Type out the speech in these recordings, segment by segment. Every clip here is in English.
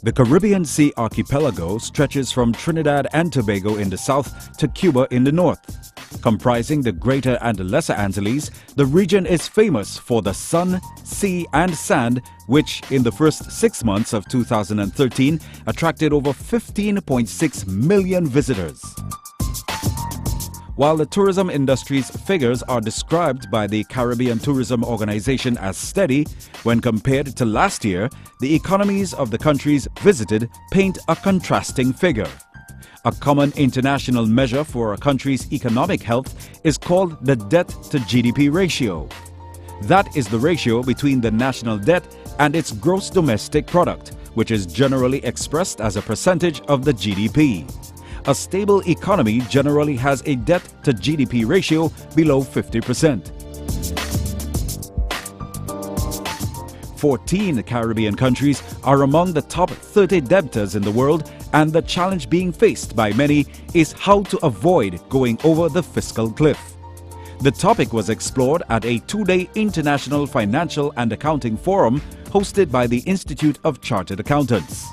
The Caribbean Sea archipelago stretches from Trinidad and Tobago in the south to Cuba in the north. Comprising the Greater and Lesser Antilles, the region is famous for the sun, sea and sand, which in the first 6 months of 2013 attracted over 15.6 million visitors. While the tourism industry's figures are described by the Caribbean Tourism Organization as steady, when compared to last year, the economies of the countries visited paint a contrasting figure. A common international measure for a country's economic health is called the debt-to-GDP ratio. That is the ratio between the national debt and its gross domestic product, which is generally expressed as a percentage of the GDP. A stable economy generally has a debt-to-GDP ratio below 50%. 14 Caribbean countries are among the top 30 debtors in the world, and the challenge being faced by many is how to avoid going over the fiscal cliff. The topic was explored at a 2-day International Financial and Accounting Forum hosted by the Institute of Chartered Accountants.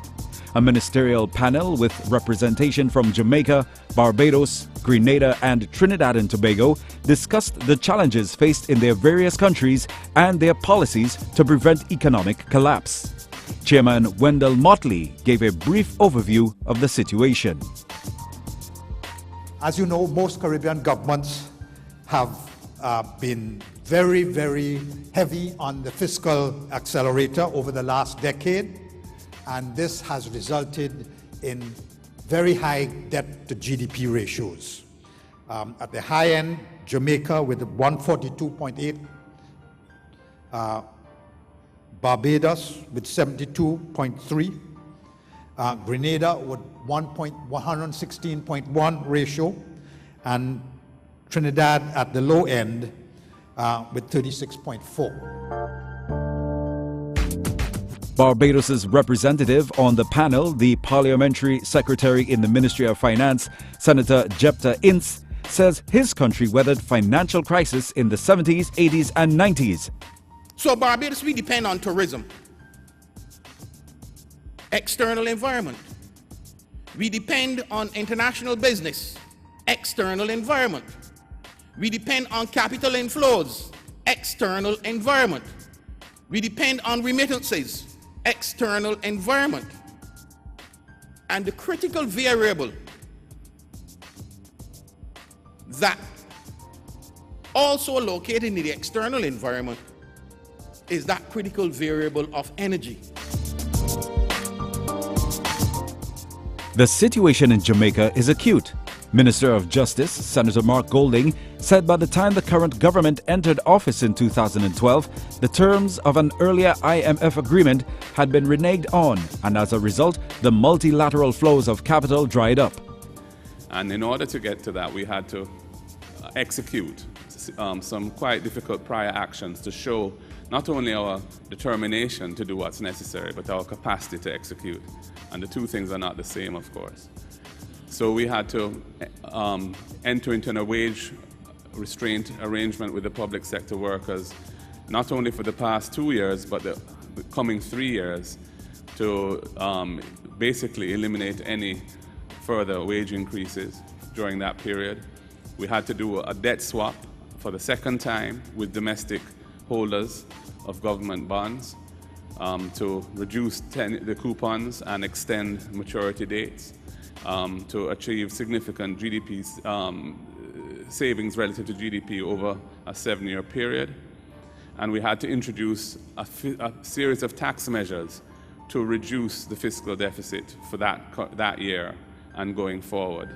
A ministerial panel with representation from Jamaica, Barbados, Grenada and Trinidad and Tobago discussed the challenges faced in their various countries and their policies to prevent economic collapse. Chairman Wendell Motley gave a brief overview of the situation. As you know, most Caribbean governments have been very, very heavy on the fiscal accelerator over the last decade. And this has resulted in very high debt-to-GDP ratios. At the high end, Jamaica with 142.8, Barbados with 72.3, Grenada with 116.1 ratio, and Trinidad at the low end with 36.4. Barbados's representative on the panel, the Parliamentary Secretary in the Ministry of Finance, Senator Jepta Ince, says his country weathered financial crisis in the 70s, 80s and 90s. So Barbados, we depend on tourism, external environment. We depend on international business, external environment. We depend on capital inflows, external environment. We depend on remittances, external environment. And the critical variable that also located in the external environment is that critical variable of energy. The situation in Jamaica is acute. Minister of Justice, Senator Mark Golding, said by the time the current government entered office in 2012, the terms of an earlier IMF agreement had been reneged on, and as a result, the multilateral flows of capital dried up. And in order to get to that, we had to execute some quite difficult prior actions to show not only our determination to do what's necessary, but our capacity to execute. And the two things are not the same, of course. So we had to enter into a wage restraint arrangement with the public sector workers, not only for the past 2 years, but the coming 3 years, to basically eliminate any further wage increases during that period. We had to do a debt swap for the second time with domestic holders of government bonds to reduce the coupons and extend maturity dates. To achieve significant GDP savings relative to GDP over a 7-year period. And we had to introduce a series of tax measures to reduce the fiscal deficit for that year and going forward.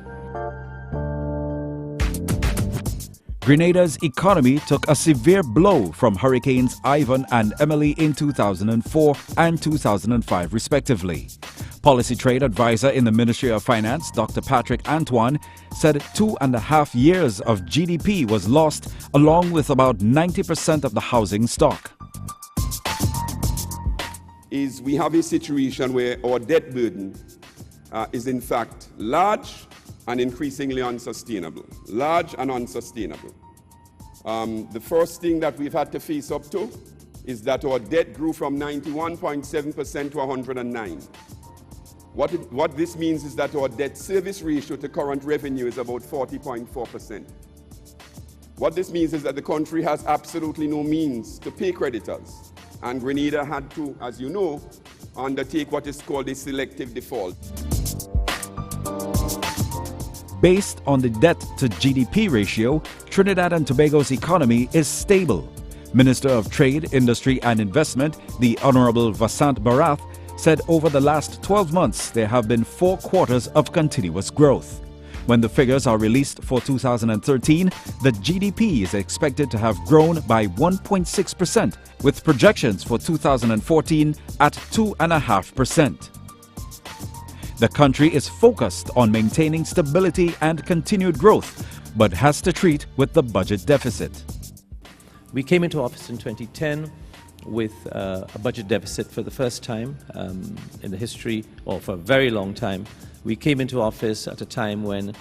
Grenada's economy took a severe blow from Hurricanes Ivan and Emily in 2004 and 2005 respectively. Policy Trade Advisor in the Ministry of Finance, Dr. Patrick Antoine, said 2.5 years of GDP was lost, along with about 90% of the housing stock. We have a situation where our debt burden is in fact large and increasingly unsustainable. Large and unsustainable. The first thing that we've had to face up to is that our debt grew from 91.7% to 109. What this means is that our debt service ratio to current revenue is about 40.4%. What this means is that the country has absolutely no means to pay creditors, and Grenada had to, as you know, undertake what is called a selective default. Based on the debt to GDP ratio, Trinidad and Tobago's economy is stable. Minister of Trade, Industry and Investment, the Honorable Vasant Barath, said over the last 12 months there have been 4 quarters of continuous growth. When the figures are released for 2013, the GDP is expected to have grown by 1.6%, with projections for 2014 at 2.5%. The country is focused on maintaining stability and continued growth, but has to treat with the budget deficit. We came into office in 2010 with a budget deficit for the first time in the history, or for a very long time. We came into office at a time when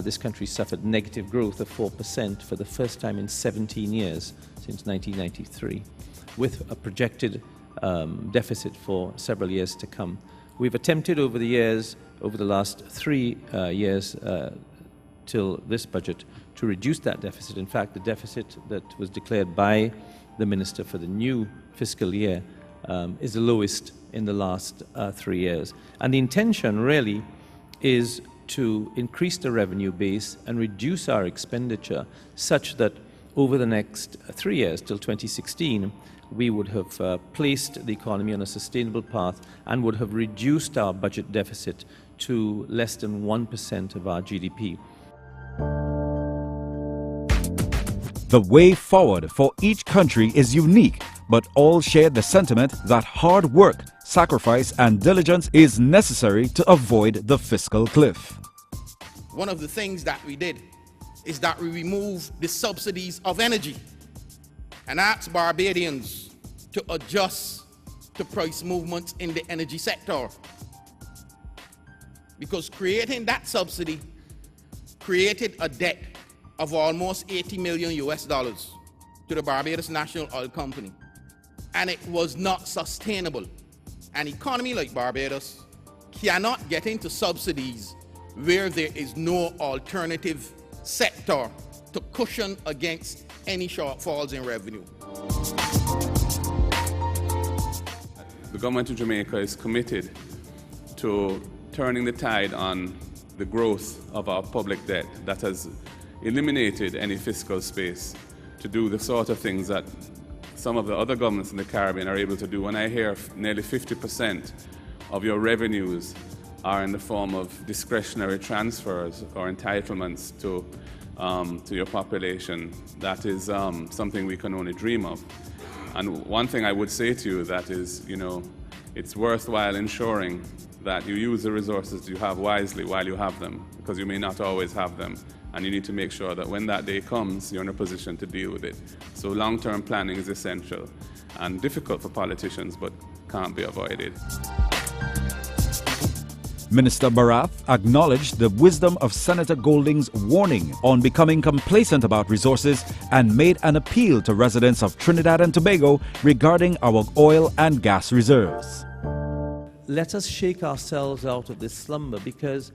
this country suffered negative growth of 4% for the first time in 17 years, since 1993, with a projected deficit for several years to come. We've attempted over the years, over the last 3 years till this budget, to reduce that deficit. In fact, the deficit that was declared by the Minister for the new fiscal year is the lowest in the last 3 years. And the intention really is to increase the revenue base and reduce our expenditure such that over the next 3 years, till 2016, we would have placed the economy on a sustainable path and would have reduced our budget deficit to less than 1% of our GDP. The way forward for each country is unique, but all share the sentiment that hard work, sacrifice and diligence is necessary to avoid the fiscal cliff. One of the things that we did is that we removed the subsidies of energy and asked Barbadians to adjust to price movements in the energy sector. Because creating that subsidy created a debt of almost $80 million to the Barbados National Oil Company. And it was not sustainable. An economy like Barbados cannot get into subsidies where there is no alternative sector to cushion against any shortfalls in revenue. The government of Jamaica is committed to turning the tide on the growth of our public debt that has eliminated any fiscal space to do the sort of things that some of the other governments in the Caribbean are able to do. When I hear nearly 50% of your revenues are in the form of discretionary transfers or entitlements to your population, that is something we can only dream of. And one thing I would say to you that is, it's worthwhile ensuring that you use the resources you have wisely while you have them, because you may not always have them. And you need to make sure that when that day comes, you're in a position to deal with it. So long-term planning is essential and difficult for politicians, but can't be avoided. Minister Barath acknowledged the wisdom of Senator Golding's warning on becoming complacent about resources and made an appeal to residents of Trinidad and Tobago regarding our oil and gas reserves. Let us shake ourselves out of this slumber, because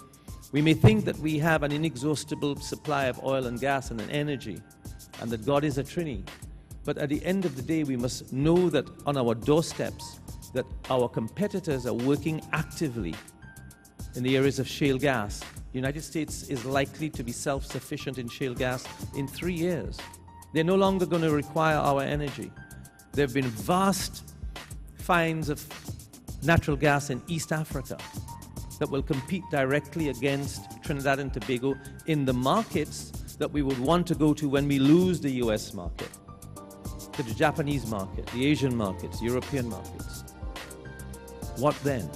we may think that we have an inexhaustible supply of oil and gas and energy, and that God is a Trini. But at the end of the day, we must know that on our doorsteps, that our competitors are working actively in the areas of shale gas. The United States is likely to be self-sufficient in shale gas in 3 years. They're no longer going to require our energy. There have been vast finds of natural gas in East Africa that will compete directly against Trinidad and Tobago in the markets that we would want to go to when we lose the US market, to the Japanese market, the Asian markets, European markets. What then?